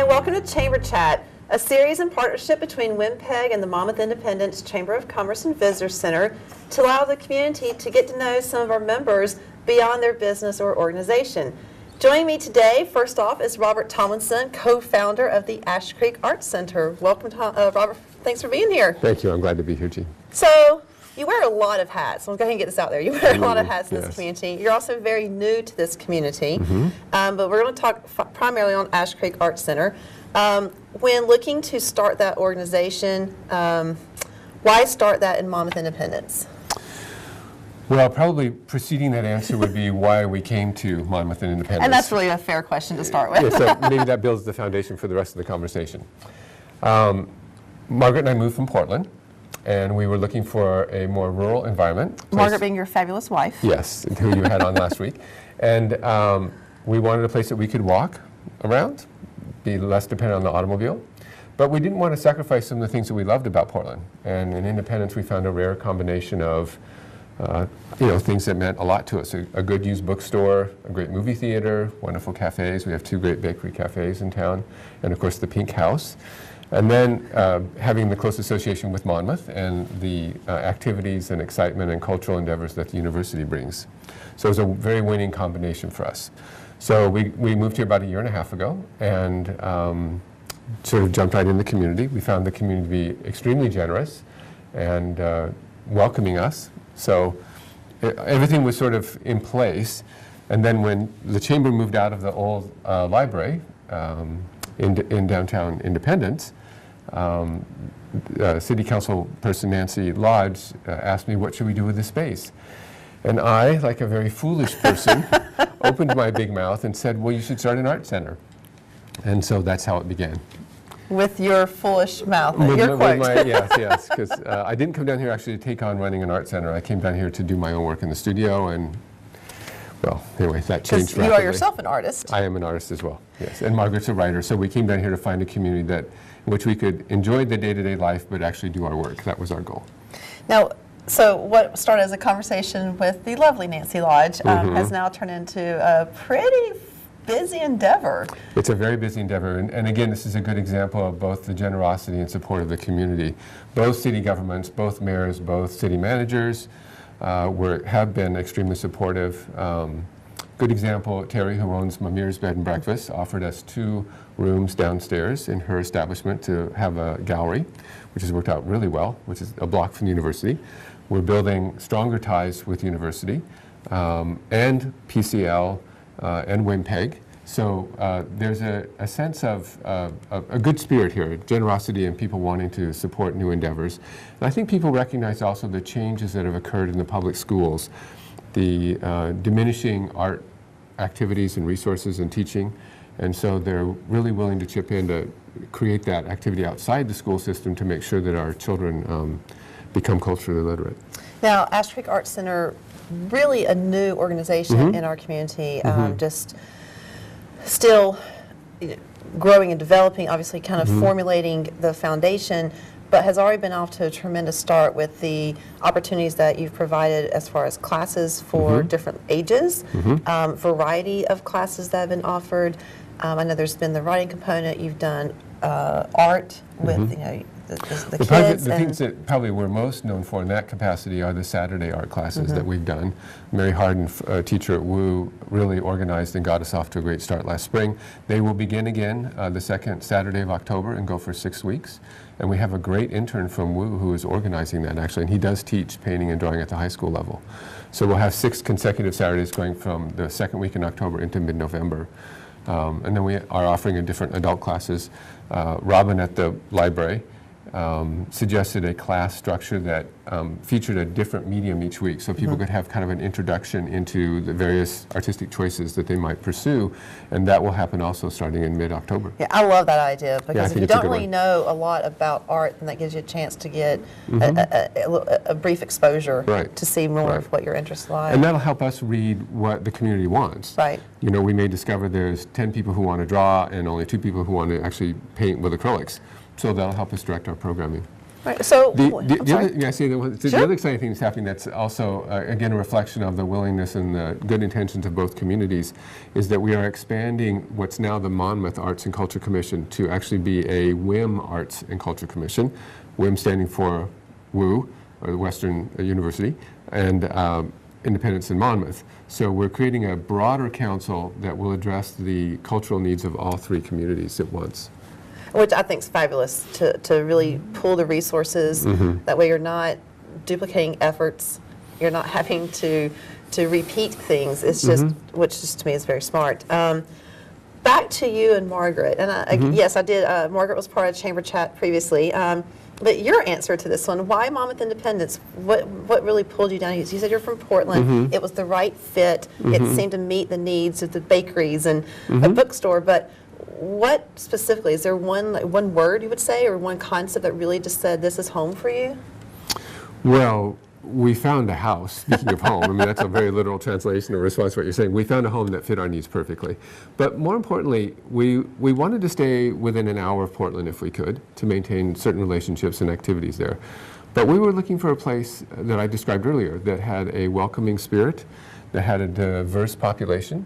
and welcome to Chamber Chat, a series in partnership between WinPeg and the Monmouth Independence Chamber of Commerce and Visitor Center to allow the community to get to know some of our members beyond their business or organization. Joining me today, first off, is Robert Tomlinson, co-founder of the Ash Creek Arts Center. Welcome, Robert. Thanks for being here. Thank you. I'm glad to be here, Jean. So, you wear a lot of hats. I'll go ahead and get this out there. You wear a lot of hats in this Yes. community. You're also very new to this community, but we're going to talk primarily on Ash Creek Arts Center. When looking to start that organization, why start that in Monmouth Independence? Well, probably preceding that answer would be why we came to Monmouth and Independence. And that's really a fair question to start with. Yeah, so maybe that builds the foundation for the rest of the conversation. Margaret and I moved from Portland, and we were looking for a more rural environment. Margaret being your fabulous wife. Yes, who you had on last week. And we wanted a place that we could walk around, be less dependent on the automobile. But we didn't want to sacrifice some of the things that we loved about Portland. And in Independence, we found a rare combination of things that meant a lot to us. A good used bookstore, a great movie theater, wonderful cafes. We have 2 great bakery cafes in town, and of course the Pink House. And then having the close association with Monmouth and the activities and excitement and cultural endeavors that the university brings. So it was a very winning combination for us. So we moved here about 1.5 years ago and sort of jumped right in the community. We found the community to be extremely generous and welcoming us. So everything was sort of in place. And then when the chamber moved out of the old library in downtown Independence, City Council person Nancy Lodge asked me, what should we do with this space? And I, like a very foolish person, opened my big mouth and said, well, you should start an art center. And so that's how it began. With your foolish mouth, your quote. Yes, because I didn't come down here actually to take on running an art center. I came down here to do my own work in the studio, and well, anyway, that changed rapidly. You are yourself an artist. I am an artist as well, yes, and Margaret's a writer, so we came down here to find a community in which we could enjoy the day-to-day life, but actually do our work. That was our goal. Now, so what started as a conversation with the lovely Nancy Lodge has now turned into a pretty busy endeavor. It's a very busy endeavor, and again, this is a good example of both the generosity and support of the community. Both city governments, both mayors, both city managers have been extremely supportive. Good example, Terry, who owns Mamir's Bed and Breakfast, offered us 2 rooms downstairs in her establishment to have a gallery, which has worked out really well, which is a block from the university. We're building stronger ties with university and PCL and WinPeg. So there's a sense of a good spirit here, generosity and people wanting to support new endeavors. And I think people recognize also the changes that have occurred in the public schools, the diminishing art activities and resources and teaching. And so they're really willing to chip in to create that activity outside the school system to make sure that our children become culturally literate. Now, Ash Creek Arts Center, really a new organization in our community, just still growing and developing, obviously kind of formulating the foundation, but has already been off to a tremendous start with the opportunities that you've provided as far as classes for different ages, variety of classes that have been offered. I know there's been the writing component, you've done art with the kids. The things that probably we're most known for in that capacity are the Saturday art classes that we've done. Mary Harden, a teacher at WU, really organized and got us off to a great start last spring. They will begin again the 2nd Saturday of October and go for 6 weeks. And we have a great intern from WU who is organizing that actually, and he does teach painting and drawing at the high school level. So we'll have 6 consecutive Saturdays going from the 2nd week in October into mid-November. And then we are offering different adult classes. Robin at the library suggested a class structure that featured a different medium each week, so people could have kind of an introduction into the various artistic choices that they might pursue, and that will happen also starting in mid-October. Yeah, I love that idea, because if you don't really know a lot about art, then that gives you a chance to get a brief exposure to see more of what your interests lie. And that'll help us read what the community wants. Right. You know, we may discover there's 10 people who want to draw and only 2 people who want to actually paint with acrylics. So that'll help us direct our programming. Right. So, The other exciting thing that's happening that's also, again, a reflection of the willingness and the good intentions of both communities is that we are expanding what's now the Monmouth Arts and Culture Commission to actually be a WIM Arts and Culture Commission, WIM standing for WU, or the Western University, and Independence in Monmouth. So we're creating a broader council that will address the cultural needs of all three communities at once. Which I think is fabulous, to really pool the resources. That way you're not duplicating efforts, you're not having to repeat things. It's just, which just to me is very smart. Back to you and Margaret, and yes, I did, Margaret was part of Chamber Chat previously, but your answer to this one, why Monmouth Independence? What really pulled you down? You said you're from Portland, it was the right fit, it seemed to meet the needs of the bakeries and a bookstore, but what specifically, is there one word you would say, or one concept that really just said this is home for you? Well, we found a house, speaking of home. I mean, that's a very literal translation or response to what you're saying. We found a home that fit our needs perfectly. But more importantly, we wanted to stay within an hour of Portland if we could, to maintain certain relationships and activities there. But we were looking for a place that I described earlier that had a welcoming spirit, that had a diverse population,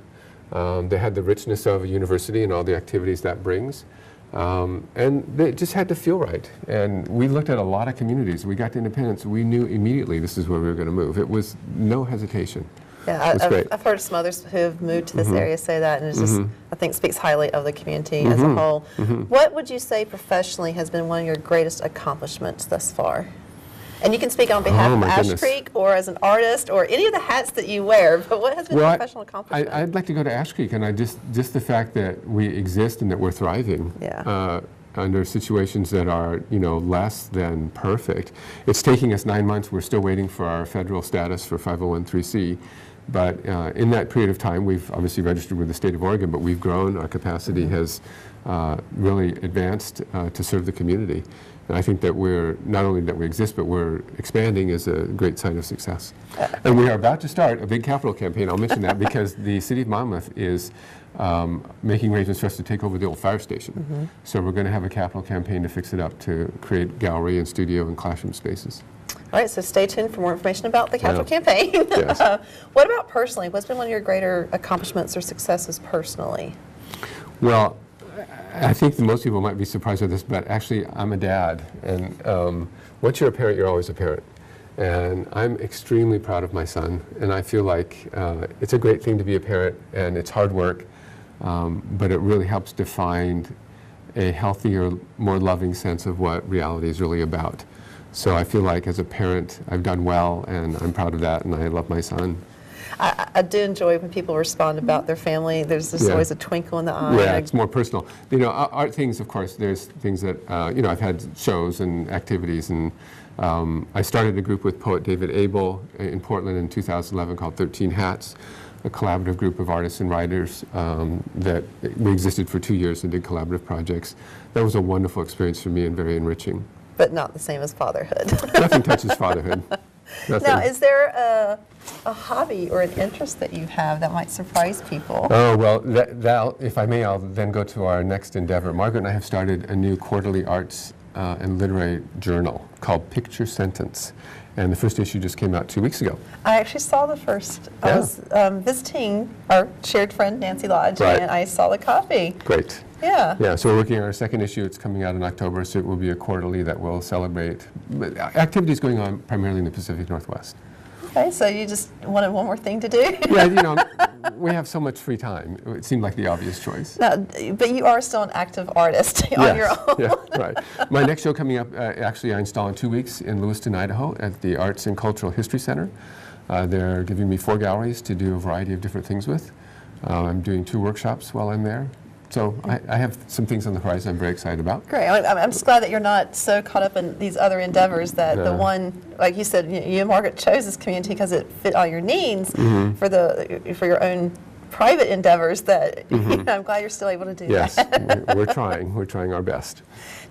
they had the richness of a university and all the activities that brings. And they just had to feel right. And we looked at a lot of communities. We got to Independence. We knew immediately this is where we were going to move. It was no hesitation. Yeah, I've heard some others who have moved to this area say that, and it just, I think, speaks highly of the community as a whole. What would you say professionally has been one of your greatest accomplishments thus far? And you can speak on behalf of Ash Creek or as an artist or any of the hats that you wear, but what has been a professional accomplishment? I'd like to go to Ash Creek, and just the fact that we exist and that we're thriving under situations that are, less than perfect. It's taking us 9 months. We're still waiting for our federal status for 501(c)(3). But in that period of time, we've obviously registered with the state of Oregon, but we've grown. Our capacity has really advanced to serve the community. And I think that we're, not only that we exist, but we're expanding is a great sign of success. And we are about to start a big capital campaign. I'll mention that because the city of Monmouth is making arrangements for us to take over the old fire station. So we're going to have a capital campaign to fix it up, to create gallery and studio and classroom spaces. All right, so stay tuned for more information about the capital campaign. Yes. What about personally? What's been one of your greater accomplishments or successes personally? Well, I think that most people might be surprised with this, but actually I'm a dad, and once you're a parent, you're always a parent. And I'm extremely proud of my son, and I feel like it's a great thing to be a parent, and it's hard work, but it really helps define a healthier, more loving sense of what reality is really about. So I feel like as a parent, I've done well, and I'm proud of that, and I love my son. I do enjoy when people respond about their family. There's just always a twinkle in the eye. Yeah, it's more personal. Art things, of course, there's things that, I've had shows and activities, and I started a group with poet David Abel in Portland in 2011 called 13 Hats, a collaborative group of artists and writers that we existed for 2 years and did collaborative projects. That was a wonderful experience for me and very enriching. But not the same as fatherhood. Nothing touches fatherhood. Nothing. Now, is there a hobby or an interest that you have that might surprise people? Oh, well, if I may, I'll then go to our next endeavor. Margaret and I have started a new quarterly arts and literary journal called Picture Sentence. And the first issue just came out 2 weeks ago. I actually saw the first. I was visiting our shared friend, Nancy Lodge, and I saw the copy. Great. Yeah. Yeah, so we're working on our second issue. It's coming out in October, so it will be a quarterly that will celebrate activities going on primarily in the Pacific Northwest. Okay, so you just wanted one more thing to do? Yeah, we have so much free time. It seemed like the obvious choice. No, but you are still an active artist on your own. Yeah, right. My next show coming up, actually I install in 2 weeks in Lewiston, Idaho at the Arts and Cultural History Center. They're giving me 4 galleries to do a variety of different things with. I'm doing 2 workshops while I'm there. So I have some things on the horizon I'm very excited about. Great. I'm just glad that you're not so caught up in these other endeavors that the one, like you said, you and Margaret chose this community because it fit all your needs for your own private endeavors that I'm glad you're still able to do that. Yes, we're trying. We're trying our best.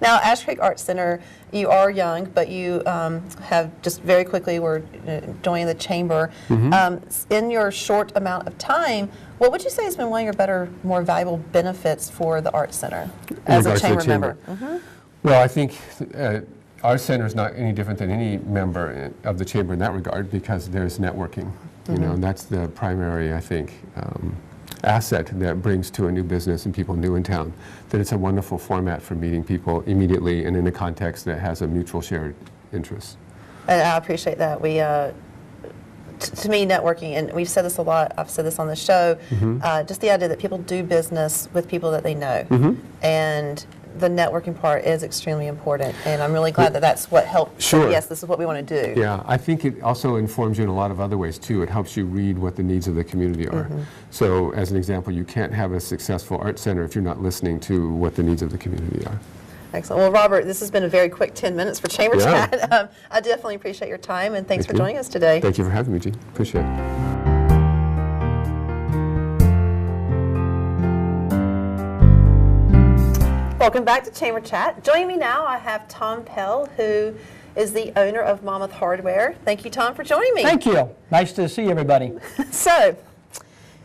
Now, Ash Creek Arts Center, you are young, but you have just very quickly were joining the chamber. In your short amount of time, what would you say has been one of your better, more valuable benefits for the Arts Center as a chamber member? Well, I think our center is not any different than any member of the chamber in that regard, because there's networking. You know, and that's the primary, I think, asset that brings to a new business and people new in town, that it's a wonderful format for meeting people immediately and in a context that has a mutual shared interest. And I appreciate that. We, to me, networking, and we've said this a lot, I've said this on the show, just the idea that people do business with people that they know. And the networking part is extremely important, and I'm really glad that that's what helped. Sure. Yes, this is what we want to do. Yeah, I think it also informs you in a lot of other ways too. It helps you read what the needs of the community are. So as an example, you can't have a successful art center if you're not listening to what the needs of the community are. Excellent. Well, Robert, this has been a very quick 10 minutes for Chamber Yeah. Chat. I definitely appreciate your time, and thanks Thank for you. joining us today. Thank you for having me, Jean. Appreciate it. Welcome back to Chamber Chat. Joining me now, I have Tom Pell, who is the owner of Monmouth Hardware. Thank you, Tom, for joining me. Thank you. Nice to see everybody. So,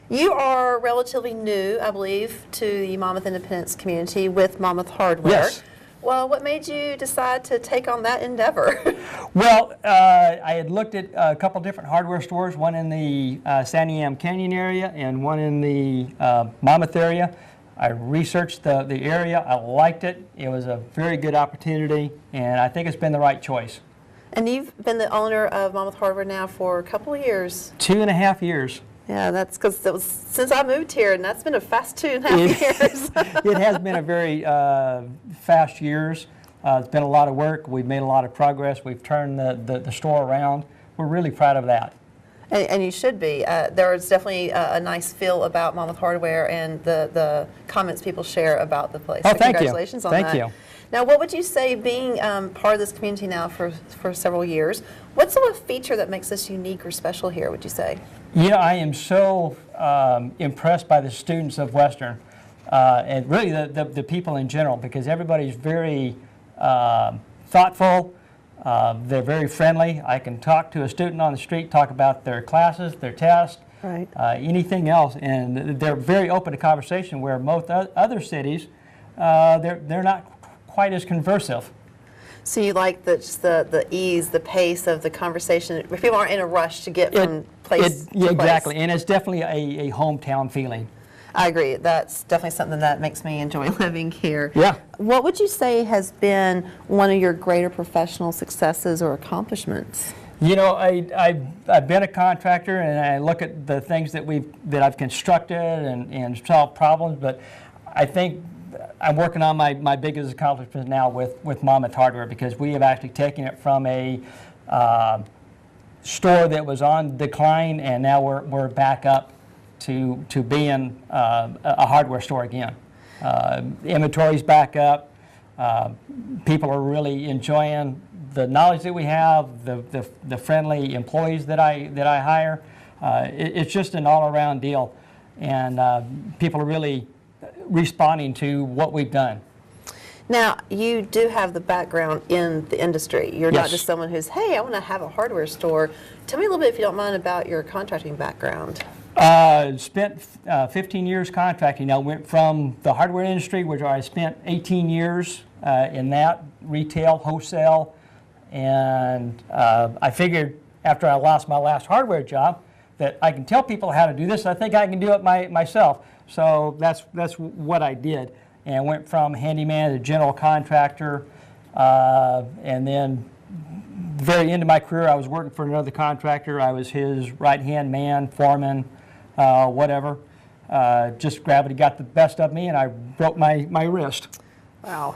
you are relatively new, I believe, to the Monmouth Independence community with Monmouth Hardware. Yes. Well, what made you decide to take on that endeavor? Well, I had looked at a couple different hardware stores, one in the San Am Canyon area and one in the Monmouth area. I researched the area. I liked it. It was a very good opportunity, and I think it's been the right choice. And you've been the owner of Monmouth Hardware now for a couple of years. 2.5 years. Yeah, that's because it was since I moved here, and that's been a fast 2.5 years. It has been a very fast years. It's been a lot of work. We've made a lot of progress. We've turned the store around. We're really proud of that. And you should be. There is definitely a nice feel about Monmouth Hardware and the comments people share about the place. Oh, so thank you. Congratulations on that. Thank you. Now, what would you say, being part of this community now for several years, what's the feature that makes us unique or special here, would you say? You know, I am so impressed by the students of Western, and really the people in general, because everybody's very thoughtful. They're very friendly. I can talk to a student on the street, talk about their classes, their tests, Right. anything else, and they're very open to conversation, where most other cities, they're not quite as conversive. So you like the ease, the pace of the conversation, where people aren't in a rush to get from place to place. Exactly, and it's definitely a hometown feeling. I agree. That's definitely something that makes me enjoy living here. Yeah. What would you say has been one of your greater professional successes or accomplishments? You know, I've been a contractor, and I look at the things that I've constructed and solved problems, but I think I'm working on my biggest accomplishment now with Monmouth Hardware, because we have actually taken it from a store that was on decline, and now we're back up to being a hardware store again. Inventory's back up. People are really enjoying the knowledge that we have, the friendly employees that I hire. It's just an all-around deal, and people are really responding to what we've done. Now, you do have the background in the industry. You're not Yes. just someone who's, hey, I want to have a hardware store. Tell me a little bit, if you don't mind, about your contracting background. Spent 15 years contracting. I went from the hardware industry, which I spent 18 years in that, retail, wholesale, and I figured after I lost my last hardware job that I can tell people how to do this. I think I can do it myself. So that's what I did, and went from handyman to general contractor, and then very end of my career, I was working for another contractor. I was his right-hand man, foreman, whatever. Just gravity got the best of me, and I broke my wrist. Wow.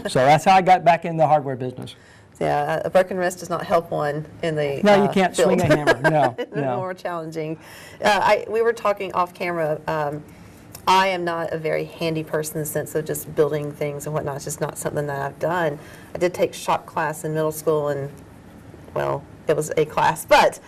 So that's how I got back in the hardware business. Yeah, a broken wrist does not help one in the No, you can't field. swing a hammer. No, no. More challenging. We were talking off camera. I am not a very handy person in the sense of just building things and whatnot. It's just not something that I've done. I did take shop class in middle school, and, well, it was a class. But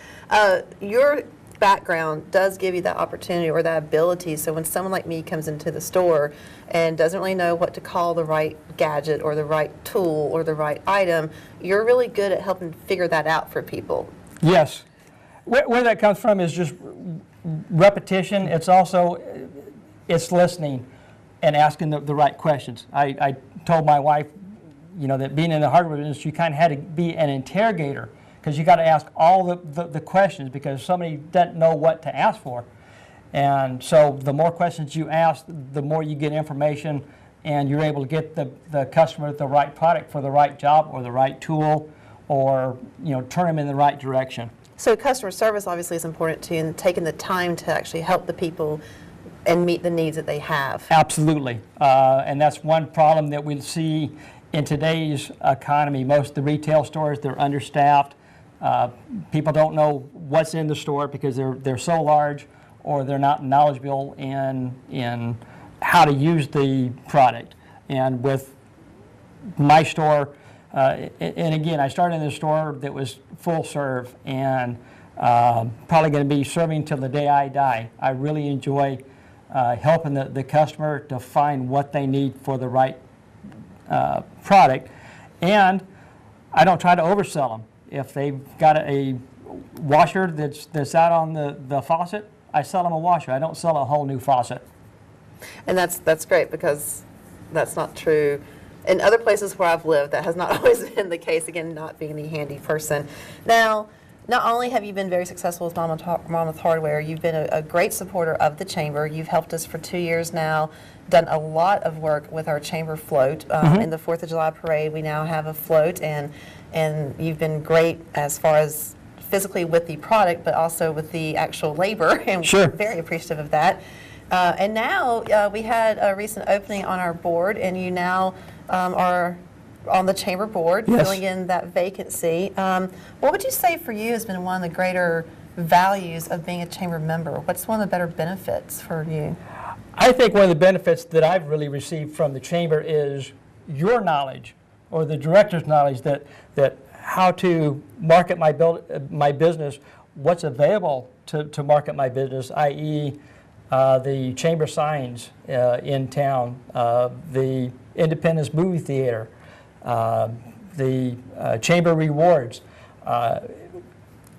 your background does give you that opportunity or that ability. So when someone like me comes into the store and doesn't really know what to call the right gadget or the right tool or the right item, you're really good at helping figure that out for people. Yes. Where that comes from is just repetition. It's also listening and asking the right questions. I told my wife that being in the hardware industry, you kind of had to be an interrogator because you got to ask all the questions because somebody doesn't know what to ask for. And so the more questions you ask, the more you get information, and you're able to get the customer the right product for the right job or the right tool, or turn them in the right direction. So customer service obviously is important to you, and taking the time to actually help the people and meet the needs that they have. Absolutely. And that's one problem that we see in today's economy. Most of the retail stores, they're understaffed. People don't know what's in the store because they're so large, or they're not knowledgeable in how to use the product. And with my store, and again, I started in a store that was full serve, and probably going to be serving till the day I die. I really enjoy helping the customer to find what they need for the right product, and I don't try to oversell them. If they've got a washer that's out on the faucet, I sell them a washer. I don't sell a whole new faucet. And that's great, because that's not true in other places where I've lived. That has not always been the case, again, not being the handy person. Now, not only have you been very successful with Monmouth Hardware, you've been a great supporter of the Chamber. You've helped us for 2 years now, done a lot of work with our Chamber float. In the 4th of July parade, we now have a float, and you've been great as far as physically with the product, but also with the actual labor, and Sure. we're very appreciative of that. And now we had a recent opening on our board, and you now are on the Chamber board, Yes. filling in that vacancy. What would you say for you has been one of the greater values of being a Chamber member? What's one of the better benefits for you? I think one of the benefits that I've really received from the Chamber is your knowledge, or the director's knowledge, that how to market my business, what's available to market my business, i.e. The Chamber signs in town, the Independence Movie Theater, the Chamber rewards.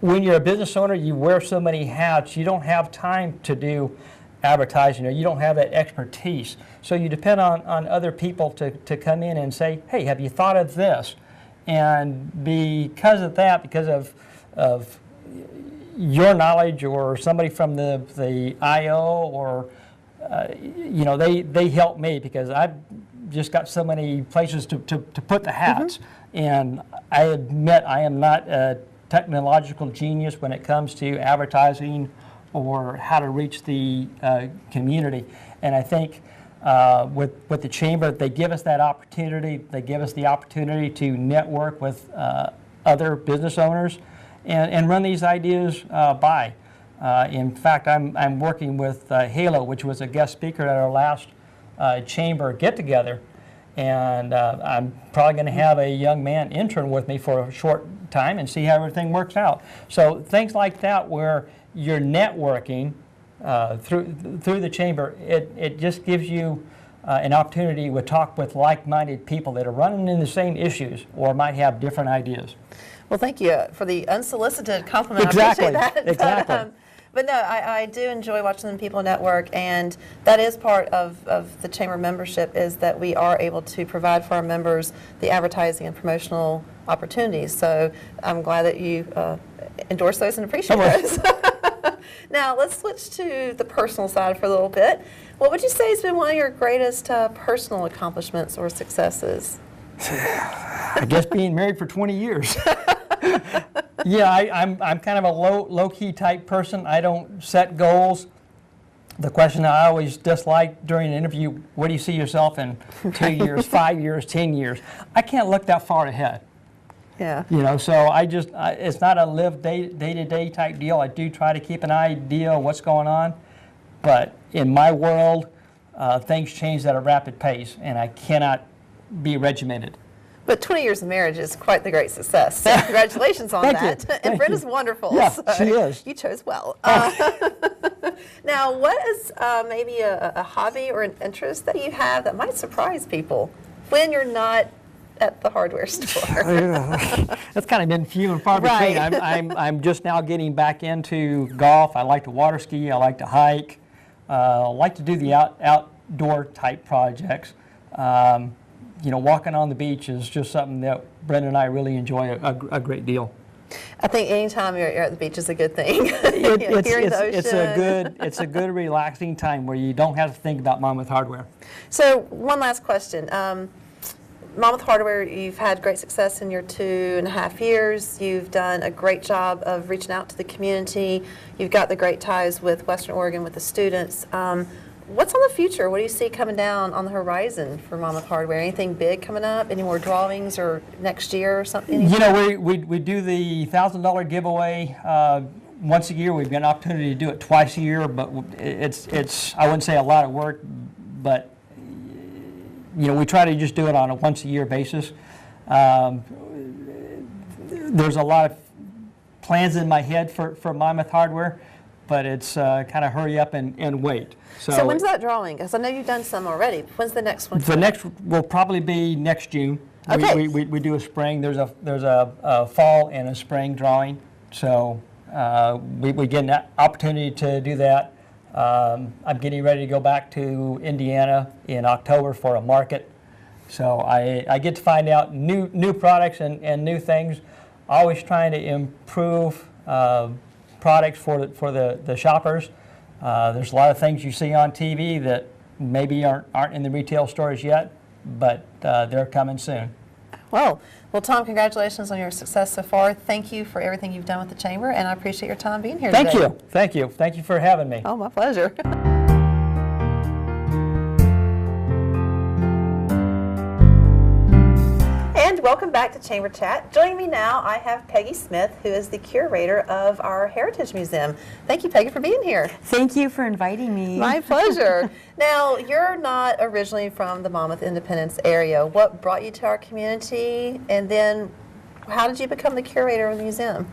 When you're a business owner, you wear so many hats, you don't have time to do advertising, or you don't have that expertise. So you depend on other people to come in and say, hey, have you thought of this? And because of that, because of your knowledge, or somebody from the IO, or they help me, because I've just got so many places to put the hats. And I admit I am not a technological genius when it comes to advertising or how to reach the community. And I think with the Chamber, they give us that opportunity. They give us the opportunity to network with other business owners and run these ideas by. In fact, I'm working with Halo, which was a guest speaker at our last Chamber get-together, and I'm probably going to have a young man intern with me for a short time and see how everything works out. So things like that, where you're networking through the Chamber, it just gives you an opportunity to talk with like-minded people that are running in the same issues or might have different ideas. Well, thank you for the unsolicited compliment. Exactly. I appreciate that. Exactly. But no, I do enjoy watching the people network, and that is part of the Chamber membership, is that we are able to provide for our members the advertising and promotional opportunities. So I'm glad that you endorse those and appreciate those. Now, let's switch to the personal side for a little bit. What would you say has been one of your greatest personal accomplishments or successes? I guess being married for 20 years. Yeah, I'm kind of a low-key type person. I don't set goals. The question I always dislike during an interview, what do you see yourself in 2 years, 5 years, 10 years? I can't look that far ahead. Yeah. So it's not a live day-to-day type deal. I do try to keep an idea of what's going on, but in my world, things change at a rapid pace, and I cannot be regimented. But 20 years of marriage is quite the great success. So congratulations on Thank that. you. And Thank Brenda's you. wonderful. Yeah, so she is. You chose well. Now, what is maybe a hobby or an interest that you have that might surprise people when you're not at the hardware store? That's kind of been few and far between. Right. I'm just now getting back into golf. I like to water ski. I like to hike. I like to do the outdoor type projects. walking on the beach is just something that Brenda and I really enjoy a great deal. I think anytime you're at the beach is a good thing. It's a good relaxing time where you don't have to think about Monmouth Hardware. So one last question. Monmouth Hardware, you've had great success in your 2.5 years. You've done a great job of reaching out to the community. You've got the great ties with Western Oregon with the students. What's on the future? What do you see coming down on the horizon for Monmouth Hardware? Anything big coming up? Any more drawings or next year or something? We do the $1,000 giveaway once a year. We've got an opportunity to do it twice a year, but it's I wouldn't say a lot of work, but we try to just do it on a once a year basis. There's a lot of plans in my head for Monmouth Hardware, but it's kind of hurry up and wait. So when's that drawing? Because I know you've done some already. When's the next one? The next will probably be next June. Okay. We do a spring. There's a fall and a spring drawing. So we get an opportunity to do that. I'm getting ready to go back to Indiana in October for a market. So I get to find out new products and new things. Always trying to improve products for the shoppers. There's a lot of things you see on TV that maybe aren't in the retail stores yet, but they're coming soon. Well, Tom, congratulations on your success so far. Thank you for everything you've done with the Chamber, and I appreciate your time being here today. Thank you for having me. Oh, my pleasure. And welcome back to Chamber Chat. Joining me now, I have Peggy Smith, who is the curator of our Heritage Museum. Thank you, Peggy, for being here. Thank you for inviting me. My pleasure. Now, you're not originally from the Monmouth Independence area. What brought you to our community, and then how did you become the curator of the museum?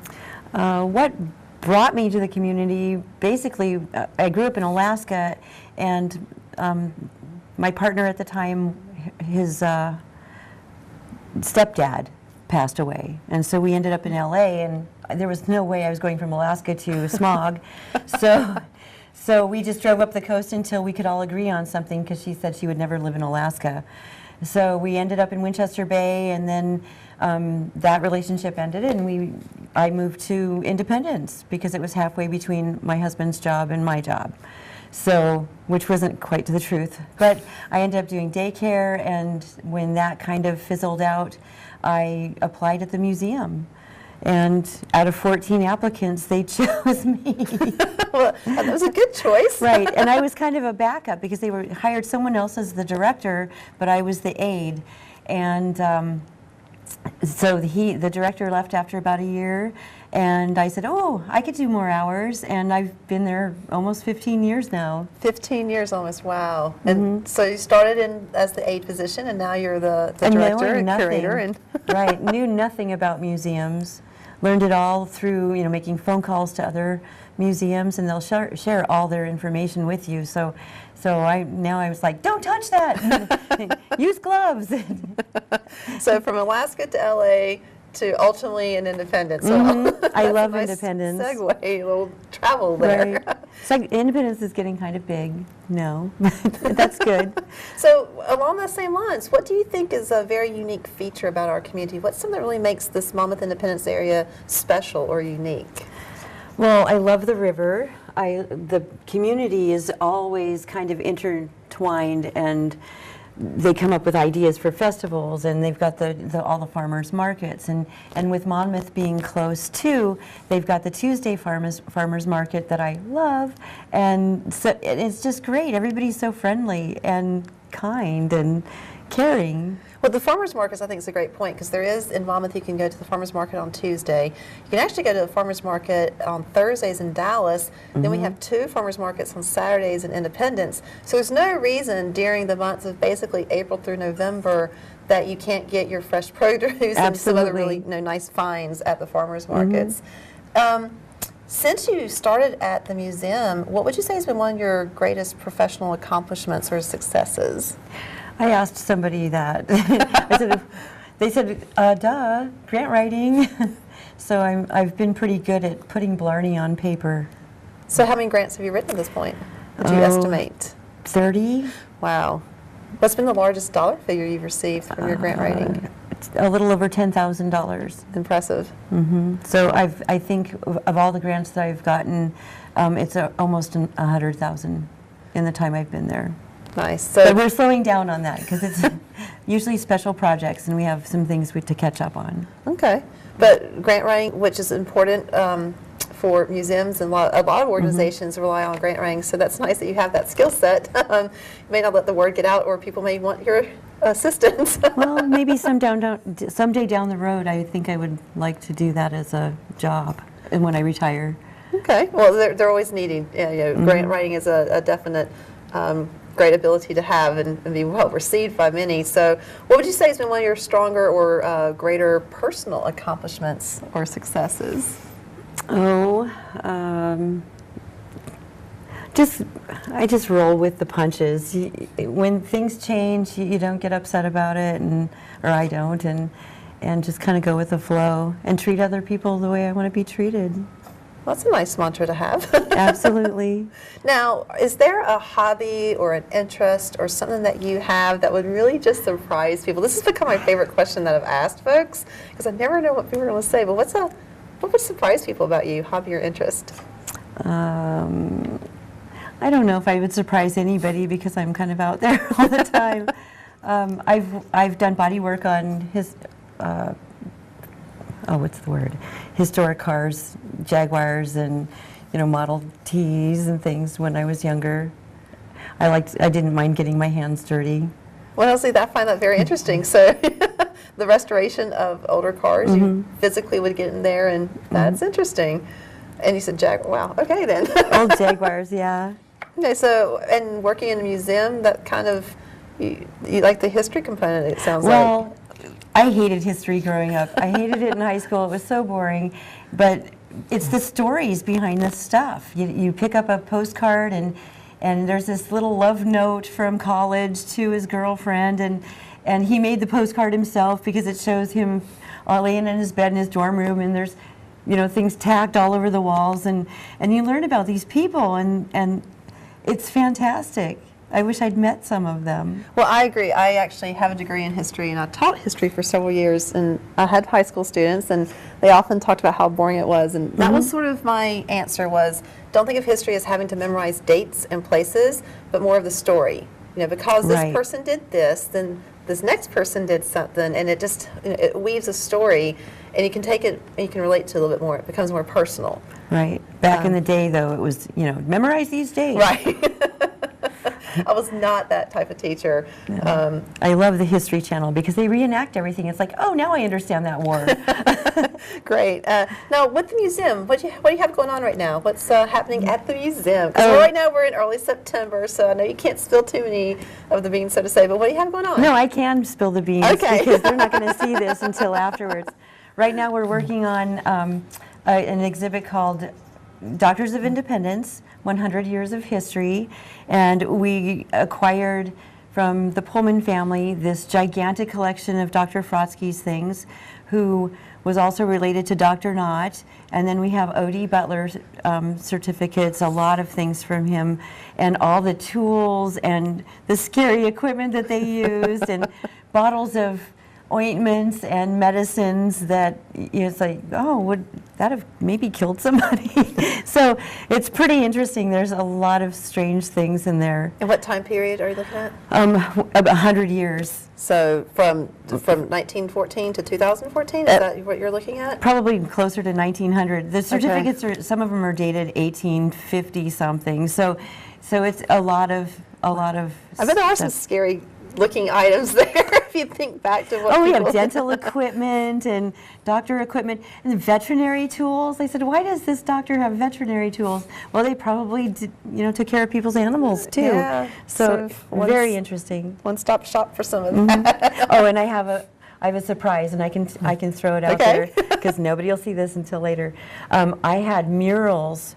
What brought me to the community, basically, I grew up in Alaska, and my partner at the time, his stepdad passed away, and so we ended up in LA, and there was no way I was going from Alaska to smog. So we just drove up the coast until we could all agree on something, because she said she would never live in Alaska. So we ended up in Winchester Bay, and then that relationship ended, and I moved to Independence because it was halfway between my husband's job and my job. So, which wasn't quite to the truth. But I ended up doing daycare, and when that kind of fizzled out, I applied at the museum. And out of 14 applicants, they chose me. Well, that was a good choice. Right, and I was kind of a backup because they hired someone else as the director, but I was the aide. And so the director left after about a year, and I said, oh, I could do more hours, and I've been there almost 15 years now. 15 years almost, wow. And so you started as the aide position, and now you're the And director and nothing. curator. And Right, knew nothing about museums. Learned it all through, making phone calls to other museums, and they'll share all their information with you. So I was like, don't touch that. Use gloves. so from Alaska to LA to ultimately in Independence. So I love nice Independence. Segue, a little travel there. Right. It's like Independence is getting kind of big. No, that's good. So along those same lines, what do you think is a very unique feature about our community? What's something that really makes this Monmouth Independence area special or unique? Well, I love the river. The community is always kind of intertwined, and they come up with ideas for festivals, and they've got all the farmers markets, and with Monmouth being close too, they've got the Tuesday farmers market that I love, and so it's just great. Everybody's so friendly and kind and caring. Well, the farmers markets, I think, is a great point, because there is, in Monmouth, you can go to the farmers market on Tuesday. You can actually go to the farmers market on Thursdays in Dallas. Then we have 2 farmers markets on Saturdays in Independence. So there's no reason during the months of basically April through November that you can't get your fresh produce and some other really nice finds at the farmers markets. Since you started at the museum, what would you say has been one of your greatest professional accomplishments or successes? I asked somebody that. They said, duh, grant writing. So I've been pretty good at putting Blarney on paper. So how many grants have you written at this point, would you estimate? 30. Wow. What's been the largest dollar figure you've received from your grant writing? It's a little over $10,000. Impressive. So I think of all the grants that I've gotten, it's almost 100,000 in the time I've been there. Nice. But So, we're slowing down on that because it's usually special projects and we have some things to catch up on. okay. But grant writing, which is important for museums, and a lot of organizations rely on grant writing, so that's nice that you have that skill set. You may not let the word get out, or people may want your assistance. Well, maybe someday down the road, I think I would like to do that as a job and when I retire. Okay. Well, they're always needing. Grant writing is a definite great ability to have and be well received by many. So, what would you say has been one of your stronger or greater personal accomplishments or successes? I just roll with the punches. When things change, you don't get upset about it, or I don't, and just kind of go with the flow and treat other people the way I want to be treated. Well, that's a nice mantra to have. Absolutely. Now, is there a hobby or an interest or something that you have that would really just surprise people? This has become my favorite question that I've asked folks, because I never know what people are going to say. But what would surprise people about you, hobby or interest? I don't know if I would surprise anybody because I'm kind of out there all the time. I've done body work on historic cars, Jaguars, and Model Ts and things when I was younger. I didn't mind getting my hands dirty. Well, honestly, I find that very interesting. So, the restoration of older cars, you physically would get in there, and that's interesting. And you said Wow. Okay, then. Old Jaguars, yeah. Okay, so, and working in a museum, that kind of, you like the history component, it sounds like. Well, I hated history growing up. I hated it in high school. It was so boring. But it's the stories behind the stuff. You pick up a postcard, and there's this little love note from college to his girlfriend, and he made the postcard himself because it shows him laying in his bed in his dorm room, and there's things tacked all over the walls, and you learn about these people, and it's fantastic. I wish I'd met some of them. Well, I agree. I actually have a degree in history, and I taught history for several years, and I had high school students, and they often talked about how boring it was, and that was sort of my answer was, don't think of history as having to memorize dates and places, but more of the story. Because this Right. person did this, then this next person did something, and it just, it weaves a story, and you can take it, and you can relate to it a little bit more. It becomes more personal. Right. Back in the day, though, it was, memorize these dates. Right. I was not that type of teacher. I love the History Channel because they reenact everything. It's like, oh, now I understand that war. Great. Now, with the museum, what do you have going on right now? What's happening at the museum? Because right now we're in early September, so I know you can't spill too many of the beans, so to say, but what do you have going on? No, I can spill the beans because they're not going to see this until afterwards. Right now we're working on an exhibit called Doctors of Independence, 100 Years of History, and we acquired from the Pullman family this gigantic collection of Dr. Frotsky's things, who was also related to Dr. Knott, and then we have O.D. Butler certificates, a lot of things from him, and all the tools and the scary equipment that they used, and bottles of ointments and medicines that it's like, oh, would that have maybe killed somebody? So it's pretty interesting. There's a lot of strange things in there. And what time period are you looking at? 100 years. So from 1914 to 2014, is that what you're looking at? Probably closer to 1900. The certificates are, some of them are dated 1850 something. So it's a lot of. I bet there are some scary looking items there if you think back to what we people have dental equipment and doctor equipment and veterinary tools. They said, why does this doctor have veterinary tools? Well, they probably did, took care of people's animals too. Yeah, so very interesting. One-stop shop for some of that. Oh, and I have a surprise, and I can throw it out there because nobody will see this until later. I had murals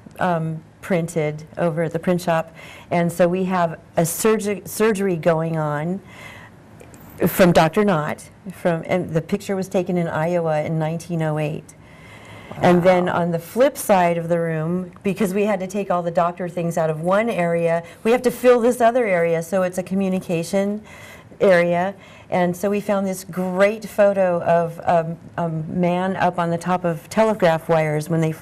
printed over at the print shop, and so we have a surgery going on from Dr. Knott, and the picture was taken in Iowa in 1908. And then on the flip side of the room, because we had to take all the doctor things out of one area, we have to fill this other area, so it's a communication area. And so we found this great photo of a man up on the top of telegraph wires when the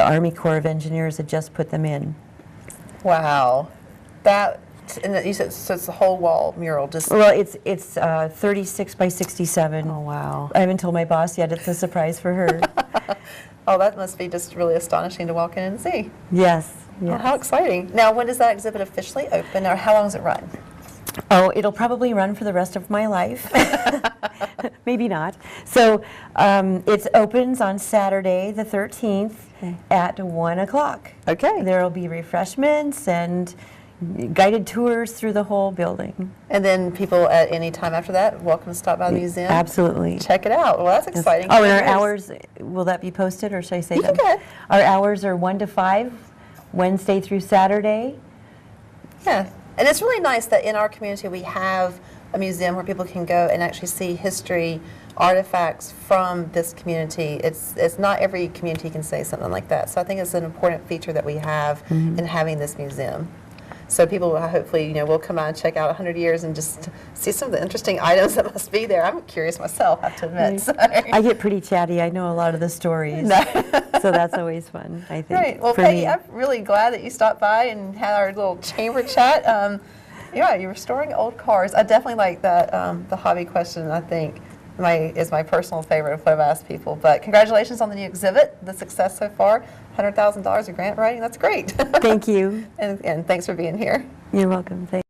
Army Corps of Engineers had just put them in. Wow. That, and you said, so it's the whole wall mural, just, Well, it's 36 by 67. oh, wow. I haven't told my boss yet. It's a surprise for her. Oh, that must be just really astonishing to walk in and see. Yes. Oh, Yes. how exciting. Now, when does that exhibit officially open, or how long does it run? Oh, it'll probably run for the rest of my life. Maybe not. So it opens on Saturday, the 13th, at 1 o'clock. Okay. There will be refreshments and guided tours through the whole building. And then people at any time after that, welcome to stop by the museum. Absolutely. Check it out. Well, that's exciting. Oh, and our Yes. hours, will that be posted, or should I say You that? can go ahead. Our hours are 1 to 5, Wednesday through Saturday. Yeah. And it's really nice that in our community we have a museum where people can go and actually see history, artifacts from this community. It's not every community can say something like that. So I think it's an important feature that we have in having this museum. So people will hopefully, will come out and check out 100 years and just see some of the interesting items that must be there. I'm curious myself, I have to admit. So. I get pretty chatty. I know a lot of the stories. So that's always fun, I think. Great. Well, for Peggy, me. I'm really glad that you stopped by and had our little chamber chat. Yeah, you're restoring old cars. I definitely like that. The hobby question, I think, is my personal favorite of what I've asked people. But congratulations on the new exhibit, the success so far. $100,000 of grant writing, that's great. Thank you. And thanks for being here. You're welcome. Thank